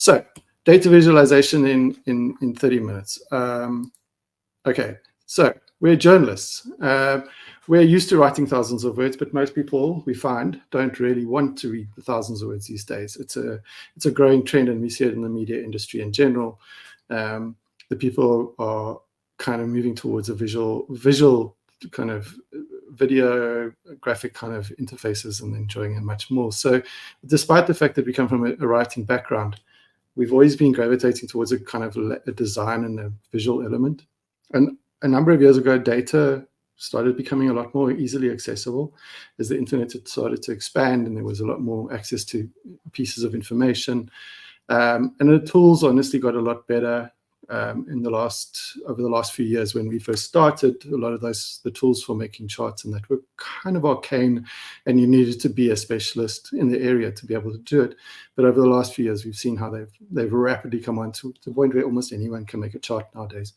So data visualization in 30 minutes. Okay, so we're journalists. We're used to writing thousands of words, but most people, we find, don't really want to read the thousands of words these days. It's a growing trend, and we see it in the media industry in general. The people are kind of moving towards a visual kind of video graphic kind of interfaces and enjoying it much more. So despite the fact that we come from a writing background, we've always been gravitating towards a kind of a design and a visual element. And a number of years ago, data started becoming a lot more easily accessible as the internet had started to expand and there was a lot more access to pieces of information. And the tools honestly got a lot better over the last few years. When we first started, a lot of the tools for making charts and that were kind of arcane, and you needed to be a specialist in the area to be able to do it. But over the last few years, we've seen how they've rapidly come on to the point where almost anyone can make a chart nowadays,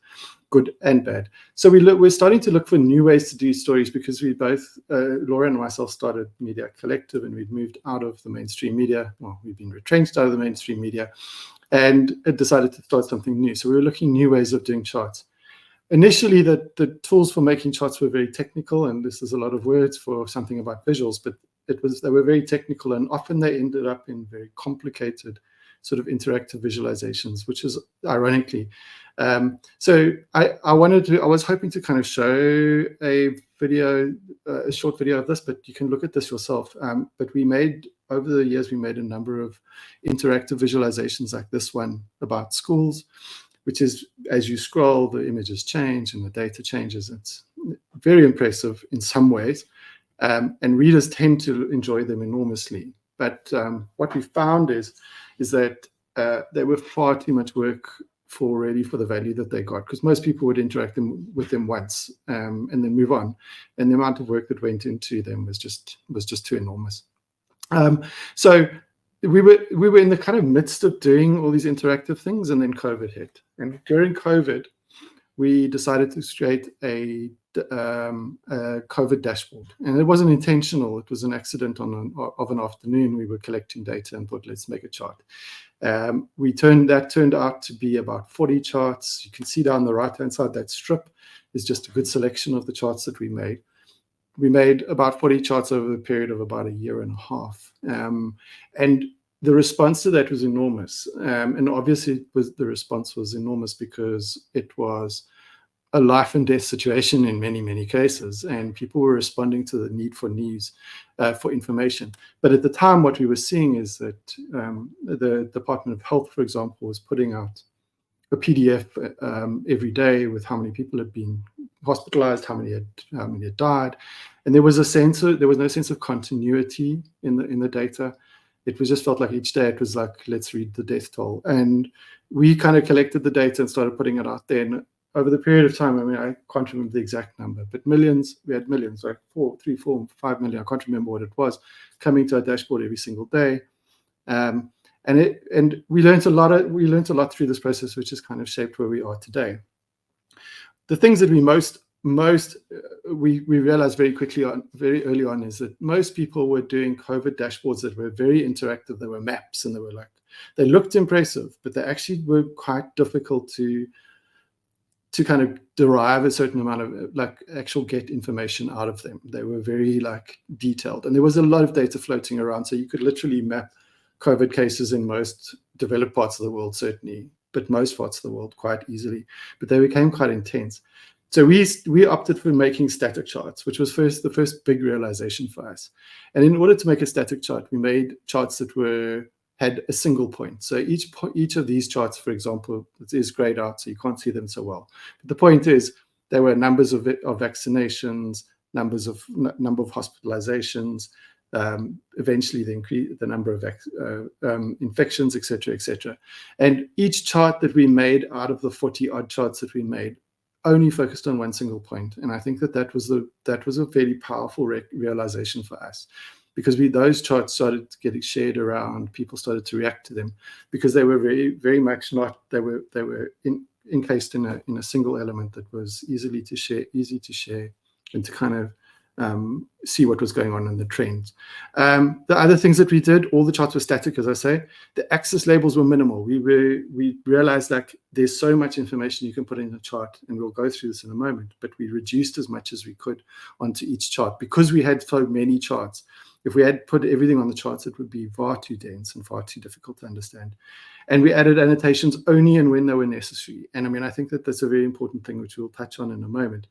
good and bad. So we're starting to look for new ways to do stories, because we both, Laura and myself, started Media Collective, and we'd moved out of the mainstream media. Well, we've been retrenched out of the mainstream media, and it decided to start something new. So we were looking new ways of doing charts. Initially, the tools for making charts were very technical, and this is a lot of words for something about visuals, but they were very technical, and often they ended up in very complicated sort of interactive visualizations, which is ironically. So I was hoping to kind of show a short video of this, but you can look at this yourself. But over the years, we made a number of interactive visualizations like this one about schools, which is, as you scroll, the images change and the data changes. It's very impressive in some ways, and readers tend to enjoy them enormously. But what we found is that they were far too much work for the value that they got, because most people would interact with them once and then move on, and the amount of work that went into them was just too enormous. So we were in the kind of midst of doing all these interactive things, and then COVID hit. And during COVID, we decided to create a COVID dashboard, and it wasn't intentional. It was an accident of an afternoon. We were collecting data and thought, let's make a chart. That turned out to be about 40 charts. You can see down the right-hand side, that strip is just a good selection of the charts that we made. We made about 40 charts over the period of about a year and a half. And the response to that was enormous. And obviously the response was enormous because it was a life and death situation in many, many cases, and people were responding to the need for news, for information. But at the time, what we were seeing is that the Department of Health, for example, was putting out a PDF every day with how many people had been hospitalized, how many had died, and there was no sense of continuity in the data. It was just felt like each day it was like, let's read the death toll, and we kind of collected the data and started putting it out there. And over the period of time, I mean, I can't remember the exact number, but we had millions, like 3, 4, 5 million, I can't remember what it was, coming to our dashboard every single day. And we learned a lot through this process, which has kind of shaped where we are today. The things that we realized very early on is that most people were doing COVID dashboards that were very interactive. They were maps, and they looked impressive, but they actually were quite difficult to kind of derive a certain amount of actual get information out of them. They were very detailed, and there was a lot of data floating around. So you could literally map COVID cases in most developed parts of the world, certainly, but most parts of the world quite easily. But they became quite intense. So we opted for making static charts, which was the first big realization for us. And in order to make a static chart, we made charts that had a single point. So each of these charts, for example, is grayed out, so you can't see them so well. But the point is, there were numbers of vaccinations, number of hospitalizations, eventually the number of infections, etc., etc. And each chart that we made out of the 40 odd charts that we made only focused on one single point. And I think that was a very powerful realization for us, because those charts started getting shared around. People started to react to them because they were very, very much they were encased in a single element that was easy to share, and to kind of see what was going on in the trends. The other things that we did, all the charts were static, as I say. The axis labels were minimal. We realized like there's so much information you can put in a chart, and we'll go through this in a moment, but we reduced as much as we could onto each chart because we had so many charts. If we had put everything on the charts, it would be far too dense and far too difficult to understand. And we added annotations only and when they were necessary. And I mean, I think that that's a very important thing, which we'll touch on in a moment.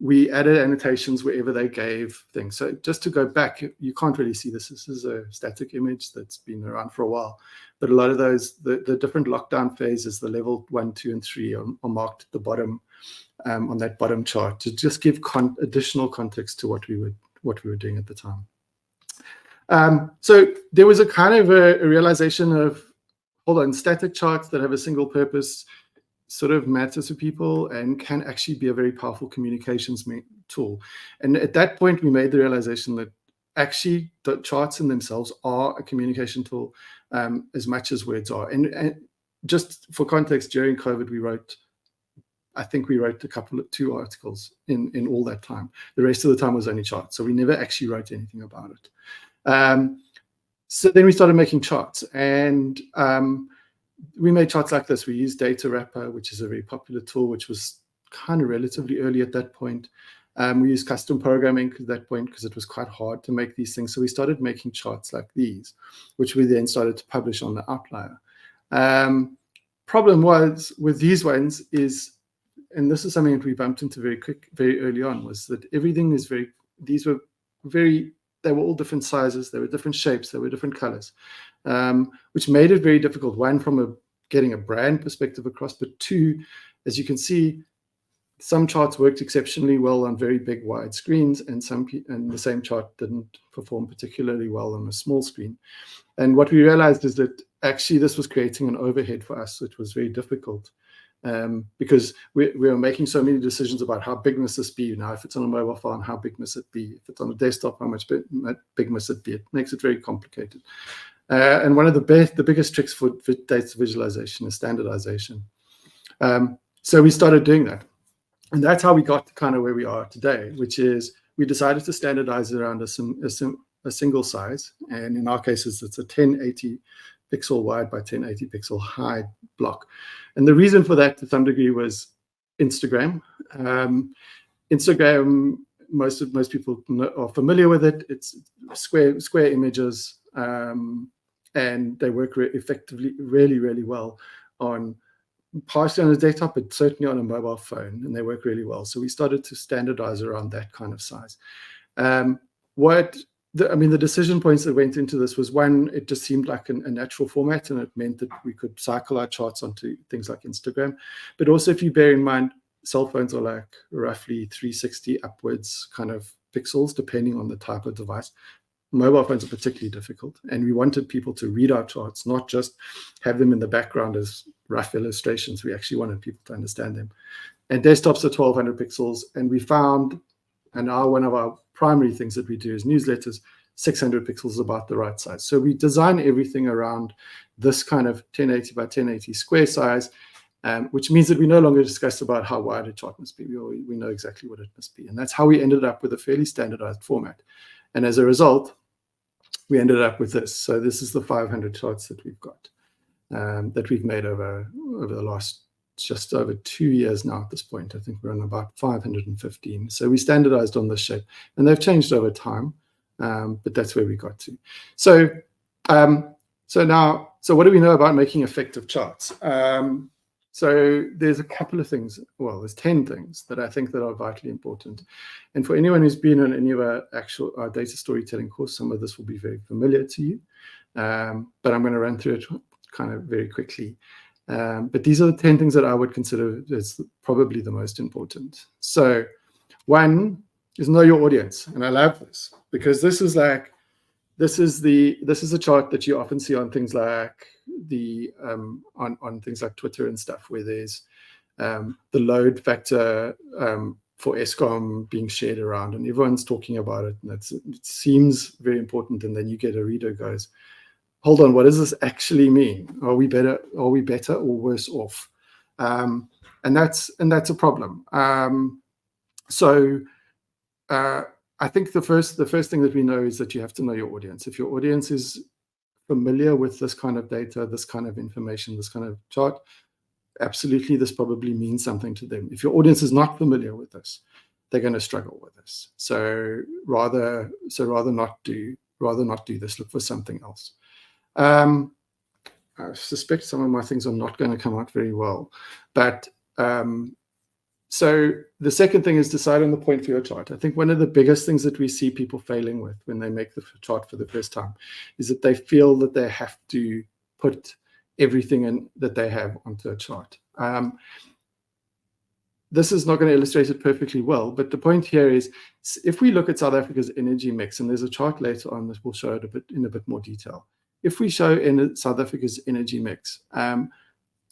We added annotations wherever they gave things. So just to go back, you can't really see this. This is a static image that's been around for a while. But a lot of those, the different lockdown phases, the level 1, 2, and 3 are marked at the bottom on that bottom chart to just give additional context to what we were doing at the time. So there was a kind of a realization of, hold on, static charts that have a single purpose sort of matter to people and can actually be a very powerful communications tool. And at that point, we made the realization that actually the charts in themselves are a communication tool as much as words are. And just for context, during COVID, I think we wrote 2 articles in all that time. The rest of the time was only charts. So we never actually wrote anything about it. So then we started making charts, and we made charts like this. We used Data Wrapper, which is a very popular tool, which was kind of relatively early at that point. We used custom programming at that point because it was quite hard to make these things. So we started making charts like these, which we then started to publish on the Outlier. Problem was with these ones is, and this is something that we bumped into very early on, was that everything is they were all different sizes, they were different shapes, they were different colors, which made it very difficult, one, from getting a brand perspective across, but two, as you can see, some charts worked exceptionally well on very big wide screens, and the same chart didn't perform particularly well on a small screen. And what we realized is that actually this was creating an overhead for us, which was very difficult. Because we were making so many decisions about how big must this be. Now, if it's on a mobile phone, how big must it be? If it's on a desktop, how much big must it be? It makes it very complicated. And one of the biggest tricks for data visualization is standardization. So we started doing that. And that's how we got to kind of where we are today, which is we decided to standardize around a single size. And in our cases, it's a 1080 pixel wide by 1080 pixel high block. And the reason for that to some degree was Instagram. Instagram, most people are familiar with it. It's square images, and they work effectively really, really well on partially on a desktop, but certainly on a mobile phone, and they work really well. So we started to standardize around that kind of size. The decision points that went into this was, one, it just seemed like a natural format, and it meant that we could cycle our charts onto things like Instagram. But also, if you bear in mind, cell phones are like roughly 360 upwards kind of pixels, depending on the type of device. Mobile phones are particularly difficult, and we wanted people to read our charts, not just have them in the background as rough illustrations. We actually wanted people to understand them. And desktops are 1200 pixels, and we found, and now one of our primary things that we do is newsletters, 600 pixels is about the right size. So we design everything around this kind of 1080 by 1080 square size, which means that we no longer discuss about how wide a chart must be. We know exactly what it must be. And that's how we ended up with a fairly standardized format. And as a result, we ended up with this. So this is the 500 charts that we've got, that we've made over the last just over 2 years now at this point. I think we're on about 515. So we standardized on this shape, and they've changed over time, but that's where we got to. So what do we know about making effective charts? So there's a couple of things, well, there's 10 things that I think that are vitally important. And for anyone who's been on any of our data storytelling course, some of this will be very familiar to you, but I'm going to run through it kind of very quickly. But these are the 10 things that I would consider as probably the most important. So one is know your audience. And I love this because this is a chart that you often see on things like on things like Twitter and stuff, where there's the load factor for Eskom being shared around, and everyone's talking about it, and it seems very important. And then you get a reader who goes, hold on, what does this actually mean? Are we better or worse off? And that's a problem. So I think the first thing that we know is that you have to know your audience. If your audience is familiar with this kind of data, this kind of information, this kind of chart, absolutely, this probably means something to them. If your audience is not familiar with this, they're going to struggle with this. So rather not do this. Look for something else. I suspect some of my things are not going to come out very well, but so the second thing is decide on the point for your chart. I think one of the biggest things that we see people failing with when they make the chart for the first time is that they feel that they have to put everything in that they have onto a chart. This is not going to illustrate it perfectly well, but the point here is, if we look at South Africa's energy mix, and there's a chart later on that will show it in a bit more detail. If we show in South Africa's energy mix,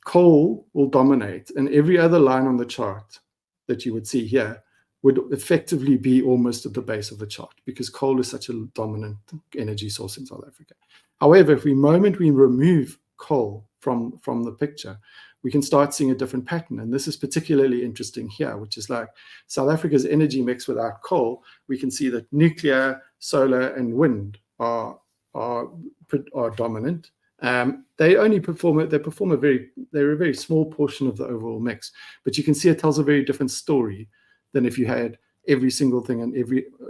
coal will dominate, and every other line on the chart that you would see here would effectively be almost at the base of the chart, because coal is such a dominant energy source in South Africa. However, if we remove coal from the picture, we can start seeing a different pattern. And this is particularly interesting here, which is like South Africa's energy mix without coal. We can see that nuclear, solar, and wind are dominant. They're a very small portion of the overall mix, but you can see it tells a very different story than if you had every single thing and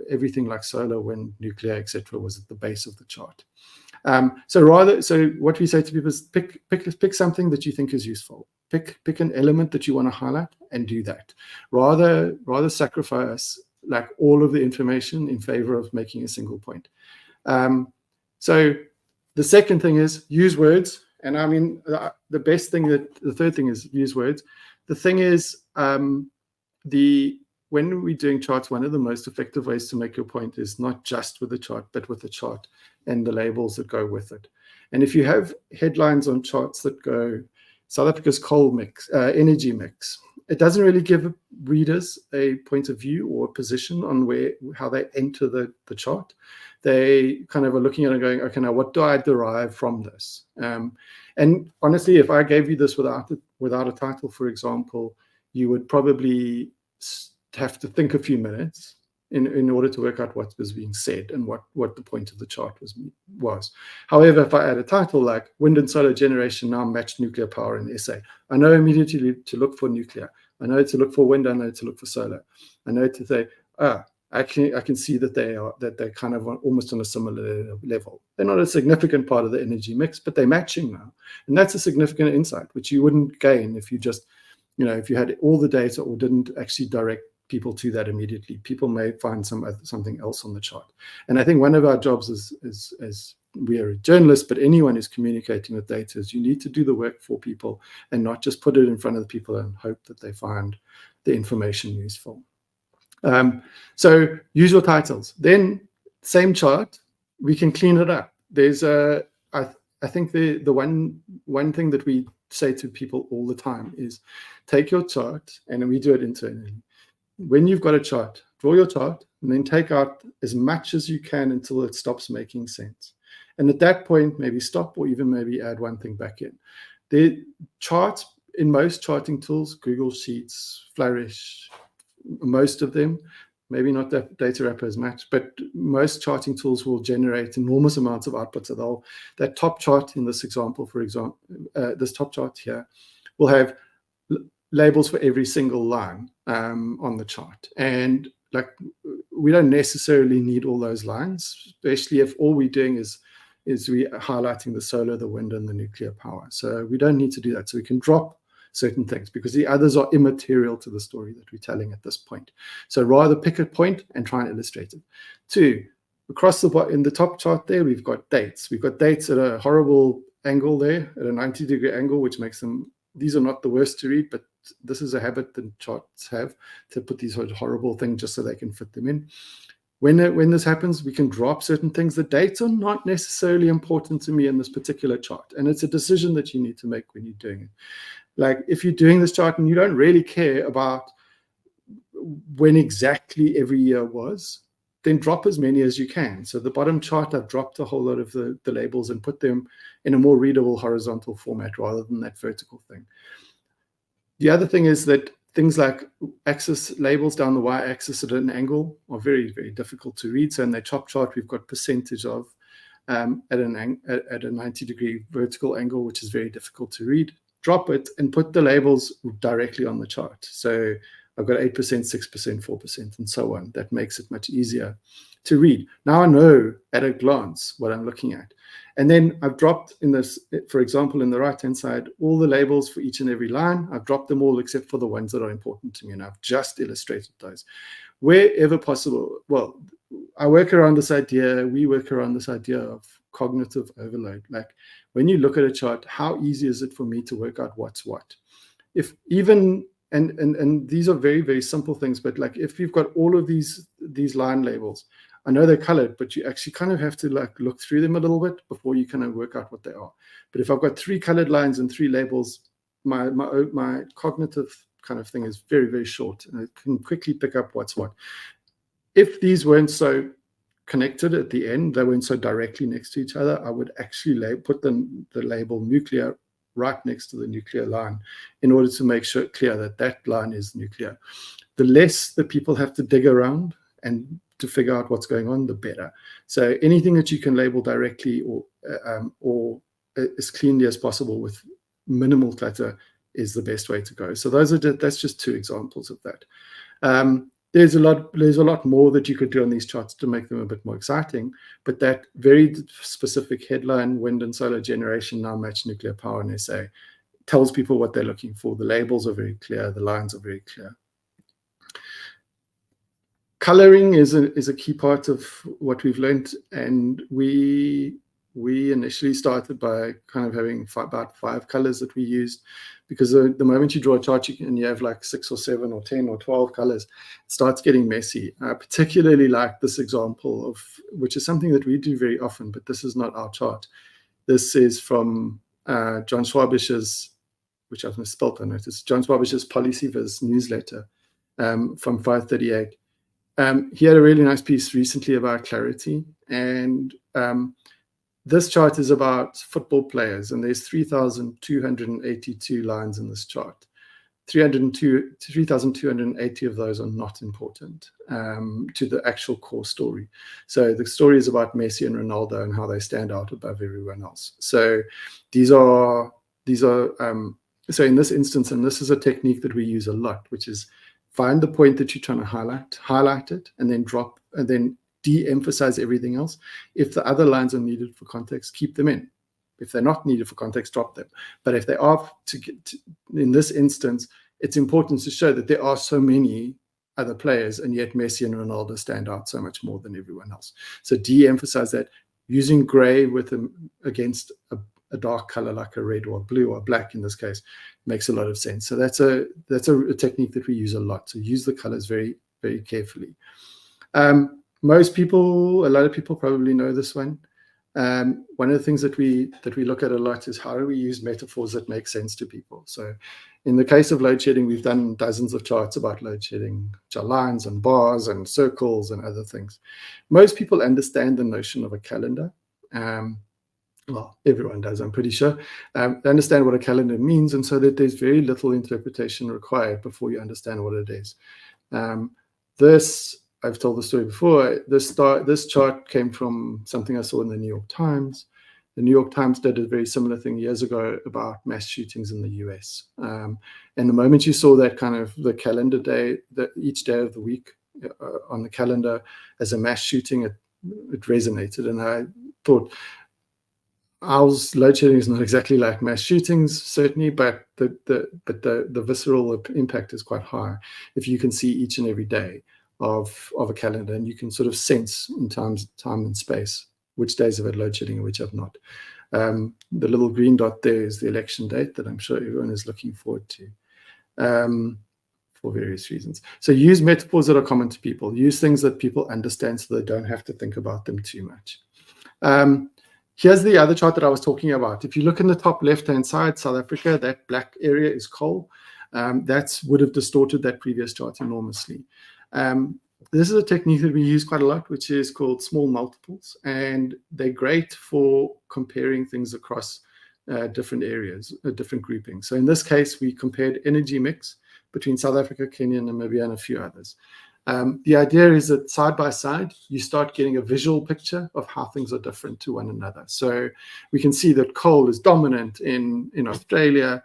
everything like solar, wind, nuclear, etc. was at the base of the chart. So what we say to people is pick something that you think is useful. Pick an element that you want to highlight and do that. Rather sacrifice like all of the information in favor of making a single point. So the second thing is use words. And I mean, the third thing is use words. The thing is, when we're doing charts, one of the most effective ways to make your point is not just with the chart, but with the chart and the labels that go with it. And if you have headlines on charts that go South Africa's coal mix, energy mix, it doesn't really give readers a point of view or a position on how they enter the chart. They kind of are looking at it and going, okay, now what do I derive from this? And honestly, if I gave you this without a title, for example, you would probably have to think a few minutes in order to work out what was being said and what the point of the chart was. However, if I add a title like wind and solar generation now match nuclear power in SA, I know immediately to look for nuclear. I know to look for wind. I know to look for solar. I know to say, I can see that they're kind of almost on a similar level. They're not a significant part of the energy mix, but they're matching now. And that's a significant insight, which you wouldn't gain if you just, if you had all the data or didn't actually direct people to that immediately. People may find something else on the chart. And I think one of our jobs as we are a journalist, but anyone who's communicating with data, is you need to do the work for people and not just put it in front of the people and hope that they find the information useful. So use your titles. Then same chart, we can clean it up. There's I think the one thing that we say to people all the time is take your chart, and we do it internally. When you've got a chart, draw your chart and then take out as much as you can until it stops making sense. And at that point, maybe stop or even maybe add one thing back in. The charts in most charting tools, Google Sheets, Flourish, most of them, maybe not that Data Wrapper as much, but most charting tools will generate enormous amounts of output. So that top chart in this example, for example, this top chart here will have labels for every single line on the chart. And like, we don't necessarily need all those lines, especially if all we're doing is we are highlighting the solar, the wind, and the nuclear power. So we don't need to do that. So we can drop certain things because the others are immaterial to the story that we're telling at this point. So rather pick a point and try and illustrate it. 2, across in the top chart there, we've got dates. We've got dates at a horrible angle there, at a 90-degree angle, which makes them, these are not the worst to read, but this is a habit that charts have, to put these horrible things just so they can fit them in. When this happens, we can drop certain things. The dates are not necessarily important to me in this particular chart, and it's a decision that you need to make when you're doing it. Like, if you're doing this chart and you don't really care about when exactly every year was, then drop as many as you can. So the bottom chart, I've dropped a whole lot of the labels and put them in a more readable horizontal format rather than that vertical thing. The other thing is that things like axis labels down the y-axis at an angle are very, very difficult to read. So in the top chart, we've got percentage of at a 90-degree vertical angle, which is very difficult to read. Drop it and put the labels directly on the chart. So I've got 8%, 6%, 4%, and so on. That makes it much easier to read. Now I know at a glance what I'm looking at. And then I've dropped in this, for example, in the right-hand side, all the labels for each and every line. I've dropped them all except for the ones that are important to me, and I've just illustrated those. Wherever possible, well, I work around this idea, we work around this idea of cognitive overload. Like when you look at a chart, how easy is it for me to work out what's what? If even, and these are very, very simple things, but like if you've got all of these line labels, I know they're colored, but you actually kind of have to like look through them a little bit before you kind of work out what they are. But if I've got 3 colored lines and 3 labels, my cognitive kind of thing is very, very short, and I can quickly pick up what's what. If these weren't so connected at the end, they weren't so directly next to each other, I would actually put the label nuclear right next to the nuclear line in order to make sure clear that that line is nuclear. The less that people have to dig around and to figure out what's going on, the better. So anything that you can label directly or as cleanly as possible with minimal clutter is the best way to go. So that's just 2 examples of that. There's a lot more that you could do on these charts to make them a bit more exciting, but that very specific headline, wind and solar generation now match nuclear power in SA, tells people what they're looking for. The labels are very clear, the lines are very clear. Coloring is a key part of what we've learned, and we initially started by kind of having about 5 colors that we used, because the moment you draw a chart and you have like 6 or 7 or 10 or 12 colors, it starts getting messy. Particularly like this example of, which is something that we do very often, but this is not our chart. This is from John Schwabish's, which I've misspelled, I noticed, John Schwabish's PolicyViz newsletter from 538. He had a really nice piece recently about clarity, and this chart is about football players, and there's 3,282 lines in this chart. 3,280 of those are not important to the actual core story. So the story is about Messi and Ronaldo and how they stand out above everyone else. So so in this instance, and this is a technique that we use a lot, which is find the point that you're trying to highlight it, and then drop, and then de-emphasize everything else. If the other lines are needed for context, keep them in. If they're not needed for context, drop them. But if they are, in this instance, it's important to show that there are so many other players, and yet Messi and Ronaldo stand out so much more than everyone else. So de-emphasize that, using gray with them against a dark color like a red or blue or black in this case makes a lot of sense. So that's a technique that we use a lot. So use the colors very, very carefully. A lot of people probably know this one. One of the things that we look at a lot is how do we use metaphors that make sense to people. So in the case of load shedding, we've done dozens of charts about load shedding, which are lines and bars and circles and other things. Most people understand the notion of a calendar. Well, everyone does, I'm pretty sure. They understand what a calendar means, and so that there's very little interpretation required before you understand what it is. I've told the story before. This chart came from something I saw in the New York Times. The New York Times did a very similar thing years ago about mass shootings in the US. And the moment you saw that kind of the calendar day, each day of the week on the calendar as a mass shooting, it resonated. And I thought, ours load shedding is not exactly like mass shootings, certainly, but the visceral impact is quite high if you can see each and every day of a calendar, and you can sort of sense in time and space which days have had load shedding and which have not. The little green dot there is the election date that I'm sure everyone is looking forward to for various reasons. So use metaphors that are common to people. Use things that people understand so they don't have to think about them too much. Here's the other chart that I was talking about. If you look in the top left-hand side, South Africa, that black area is coal. That would have distorted that previous chart enormously. This is a technique that we use quite a lot, which is called small multiples, and they're great for comparing things across different areas, different groupings. So in this case, we compared energy mix between South Africa, Kenya, Namibia, and a few others. The idea is that side by side, you start getting a visual picture of how things are different to one another. So we can see that coal is dominant in Australia.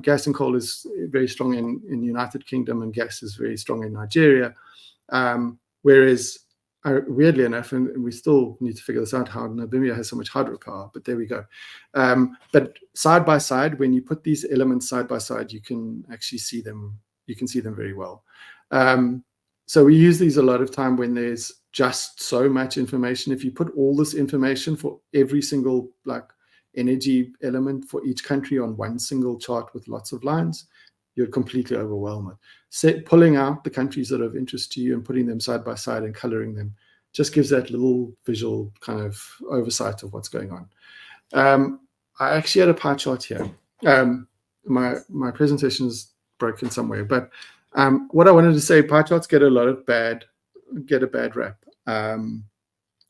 Gas and coal is very strong in the United Kingdom, and gas is very strong in Nigeria. Whereas, weirdly enough, and we still need to figure this out, how Namibia has so much hydropower, but there we go. But side by side, when you put these elements side by side, you can actually see them. You can see them very well. So we use these a lot of time when there's just so much information. If you put all this information for every single energy element for each country on one single chart with lots of lines, you're completely overwhelmed. Pulling out the countries that are of interest to you and putting them side by side and coloring them just gives that little visual kind of oversight of what's going on. I actually had a pie chart here. My presentation is broken somewhere, but what I wanted to say, pie charts get a bad rap, and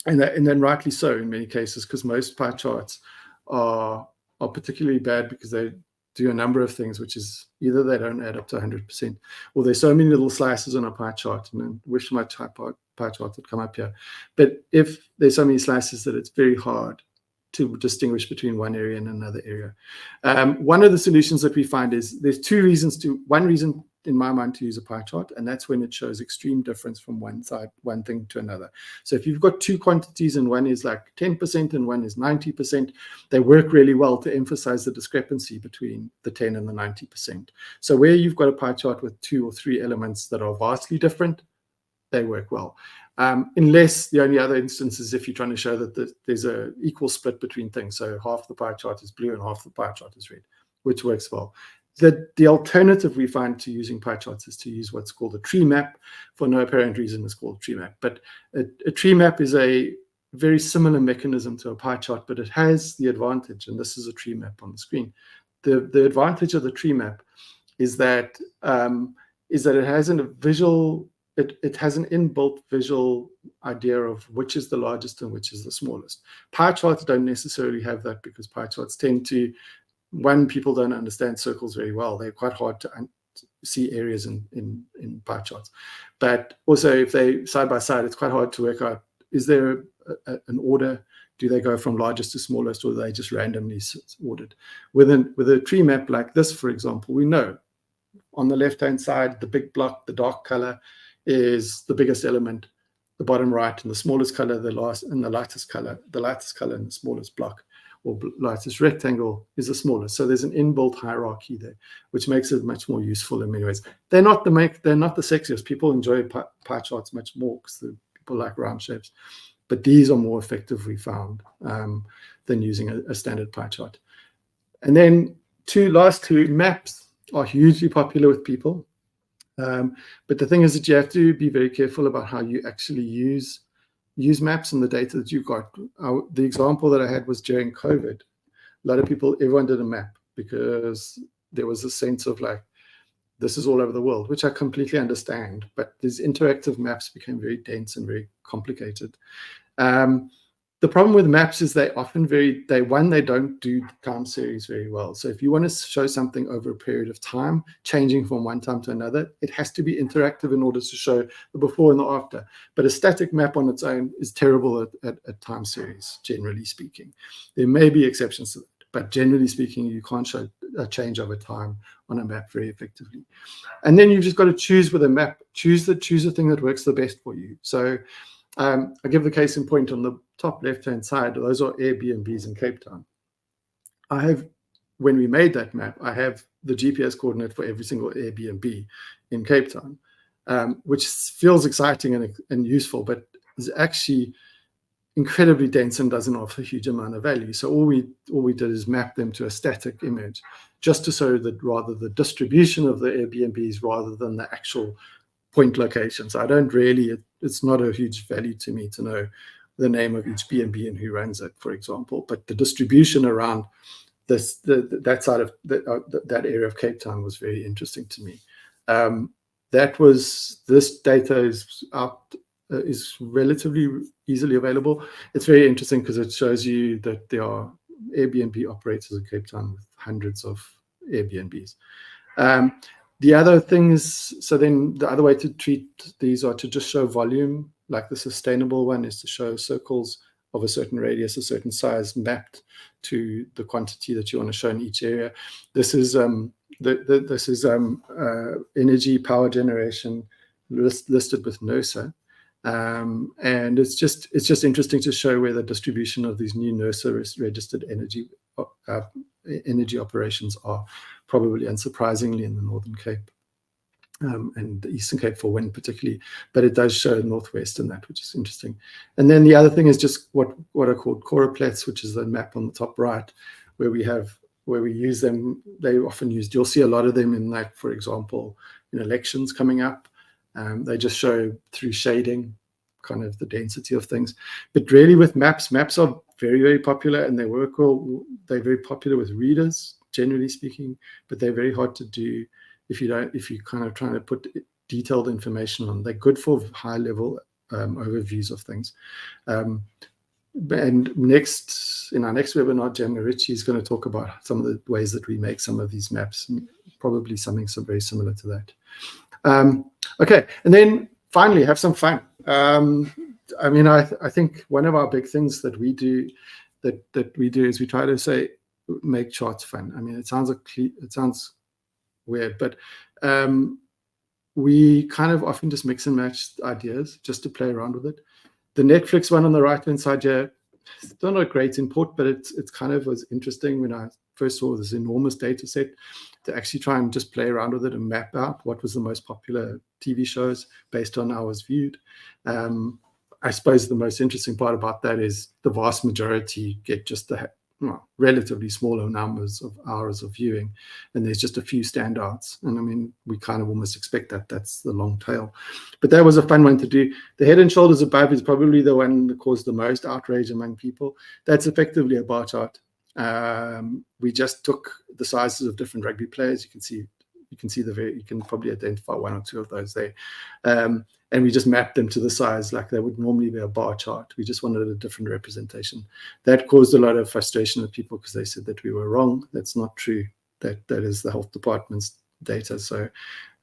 then rightly so in many cases, because most pie charts are particularly bad because they do a number of things, which is either they don't add up to 100%, or there's so many little slices on a pie chart, and I wish my pie chart would come up here. But if there's so many slices that it's very hard to distinguish between one area and another area. One of the solutions that we find is there's one reason in my mind to use a pie chart, and that's when it shows extreme difference from one thing to another. So if you've got two quantities and one is like 10% and one is 90%, they work really well to emphasize the discrepancy between the 10 and the 90%. So where you've got a pie chart with 2 or 3 elements that are vastly different, they work well. Unless the only other instance is if you're trying to show that there's an equal split between things. So half the pie chart is blue and half the pie chart is red, which works well. The alternative we find to using pie charts is to use what's called a tree map. For no apparent reason, it's called tree map. But a tree map is a very similar mechanism to a pie chart, but it has the advantage, and this is a tree map on the screen. The advantage of the tree map is that it has a visual. It has an inbuilt visual idea of which is the largest and which is the smallest. Pie charts don't necessarily have that because pie charts tend to, people don't understand circles very well. They're quite hard to see areas in pie charts. But also if they side by side, it's quite hard to work out, is there an order? Do they go from largest to smallest, or are they just randomly ordered? With a tree map like this, for example, we know on the left-hand side, the big block, the dark color, is the biggest element, the bottom right, and the smallest color, the lightest color and the smallest block or lightest rectangle is the smallest. So there's an inbuilt hierarchy there, which makes it much more useful in many ways. They're not the sexiest. People enjoy pie charts much more because people like round shapes, but these are more effective, we found, than using a standard pie chart. And then last two maps are hugely popular with people. But the thing is that you have to be very careful about how you actually use maps and the data that you've got. The example that I had was during COVID. Everyone did a map because there was a sense of this is all over the world, which I completely understand. But these interactive maps became very dense and very complicated. The problem with maps is they often they don't do time series very well. So if you want to show something over a period of time, changing from one time to another, it has to be interactive in order to show the before and the after. But a static map on its own is terrible at time series, generally speaking. There may be exceptions to that, but generally speaking, you can't show a change over time on a map very effectively. And then you've just got to choose with a map, choose the thing that works the best for you. So I give the case in point on the top left-hand side. Those are Airbnbs in Cape Town. When we made that map, I have the GPS coordinate for every single Airbnb in Cape Town, which feels exciting and useful, but is actually incredibly dense and doesn't offer a huge amount of value. So all we did is map them to a static image, just to show that rather the distribution of the Airbnbs rather than the actual point locations. I don't really, it's not a huge value to me to know the name of each B&B and who runs it, for example, but the distribution around that side of that area of Cape Town was very interesting to me. This data is relatively easily available. It's very interesting because it shows you that there are Airbnb operators in Cape Town with hundreds of Airbnbs. The other things, so then the other way to treat these are to just show volume. Like the sustainable one is to show circles of a certain radius, a certain size mapped to the quantity that you want to show in each area. This is energy power generation listed with NERSA. And it's just interesting to show where the distribution of these new NERSA registered energy operations are, probably unsurprisingly in the Northern Cape and the Eastern Cape for wind particularly, but it does show Northwest in that, which is interesting. And then the other thing is just what are called choropleths, which is the map on the top right, where we use them. They often used, you'll see a lot of them in, like, for example, in elections coming up. They just show through shading kind of the density of things. But really with maps are very, very popular, and they work well. They're very popular with readers, generally speaking, but they're very hard to do if you're kind of trying to put detailed information on. They're good for high level overviews of things. And in our next webinar, Gemma Ritchie is going to talk about some of the ways that we make some of these maps, probably something very similar to that. Okay, and then finally, have some fun. I mean, I think one of our big things that we do is we try to make charts fun. I mean, it sounds weird, but we kind of often just mix and match ideas just to play around with it. The Netflix one on the right hand side here, still not great import, but it's kind of was interesting when I first saw this enormous data set to actually try and just play around with it and map out what was the most popular TV shows based on hours viewed. I suppose the most interesting part about that is the vast majority get just the relatively smaller numbers of hours of viewing, and there's just a few standouts. And I mean, we kind of almost expect that that's the long tail, but that was a fun one to do. The head and shoulders above is probably the one that caused the most outrage among people. That's effectively a bar chart. We just took the sizes of different rugby players. You can probably identify one or two of those there. And we just mapped them to the size like they would normally be a bar chart. We just wanted a different representation. That caused a lot of frustration with people because they said that we were wrong. That's not true. That is the health department's data. So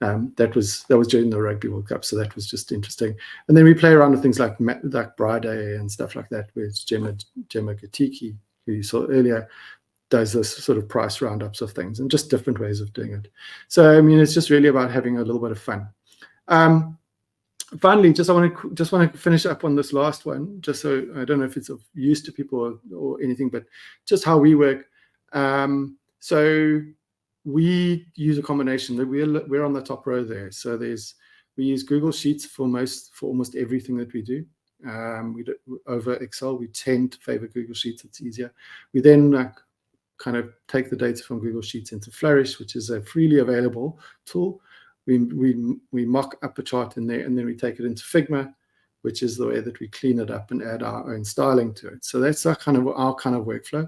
that was during the Rugby World Cup. So that was just interesting. And then we play around with things like Friday and stuff like that, with Gemma Gatiki, who you saw earlier, does this sort of price roundups of things and just different ways of doing it. So I mean, it's just really about having a little bit of fun. Finally, I want to finish up on this last one, just so I don't know if it's of use to people or anything, but just how we work. So we use a combination. That we're on the top row there. So we use Google Sheets for almost everything that we do. Over Excel, we tend to favor Google Sheets. It's easier. We then kind of take the data from Google Sheets into Flourish, which is a freely available tool. We mock up a chart in there, and then we take it into Figma, which is the way that we clean it up and add our own styling to it. So that's our kind of workflow.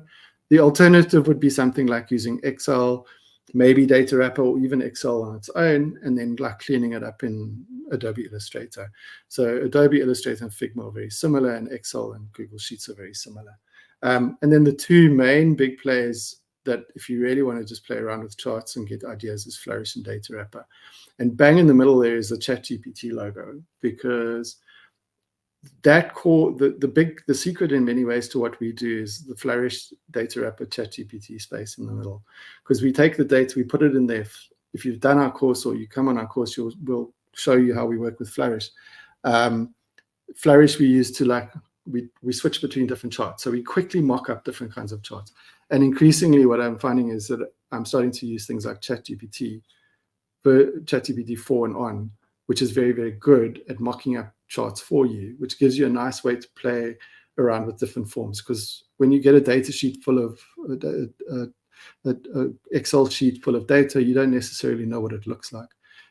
The alternative would be something like using Excel, maybe Data Wrapper, or even Excel on its own, and then like cleaning it up in Adobe Illustrator. So Adobe Illustrator and Figma are very similar, and Excel and Google Sheets are very similar. And then the two main big players that if you really want to just play around with charts and get ideas is Flourish and Data Wrapper. And bang in the middle there is the ChatGPT logo, because that the secret in many ways to what we do is the Flourish, Data Wrapper, ChatGPT space in the middle. Because we take the data, we put it in there. If you've done our course or you come on our course, we'll show you how we work with Flourish. Flourish we use to we switch between different charts. So we quickly mock up different kinds of charts. And increasingly what I'm finding is that I'm starting to use things like ChatGPT 4 and on, which is very, very good at mocking up charts for you, which gives you a nice way to play around with different forms. Because when you get a data sheet full of an Excel sheet full of data, you don't necessarily know what it looks like.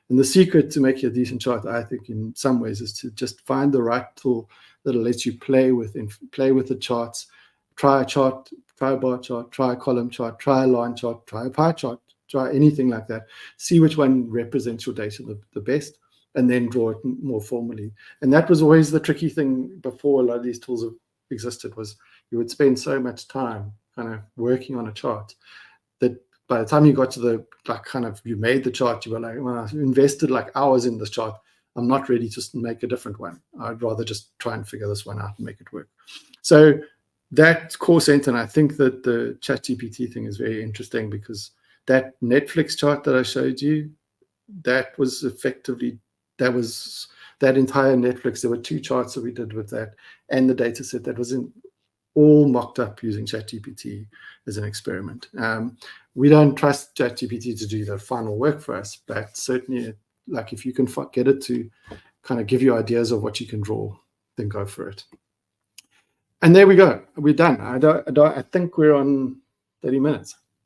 And the secret to making a decent chart, I think, in some ways, is to just find the right tool that'll let you play with the charts. Try a chart, try a bar chart, try a column chart, try a line chart, try a pie chart, try anything like that. See which one represents your data the best, and then draw it more formally. And that was always the tricky thing before a lot of these tools have existed, was you would spend so much time kind of working on a chart that by the time you got to the kind of you made the chart, you were like, well, you invested like hours in this chart. I'm not ready to make a different one. I'd rather just try and figure this one out and make it work. So that core center, and I think that the ChatGPT thing is very interesting, because that Netflix chart that I showed you, that was effectively, that entire Netflix. There were 2 charts that we did with that, and the data set that was all mocked up using ChatGPT as an experiment. We don't trust ChatGPT to do the final work for us, but certainly, like, if you can get it to kind of give you ideas of what you can draw, then go for it. And there we go. We're done. I think we're on 30 minutes.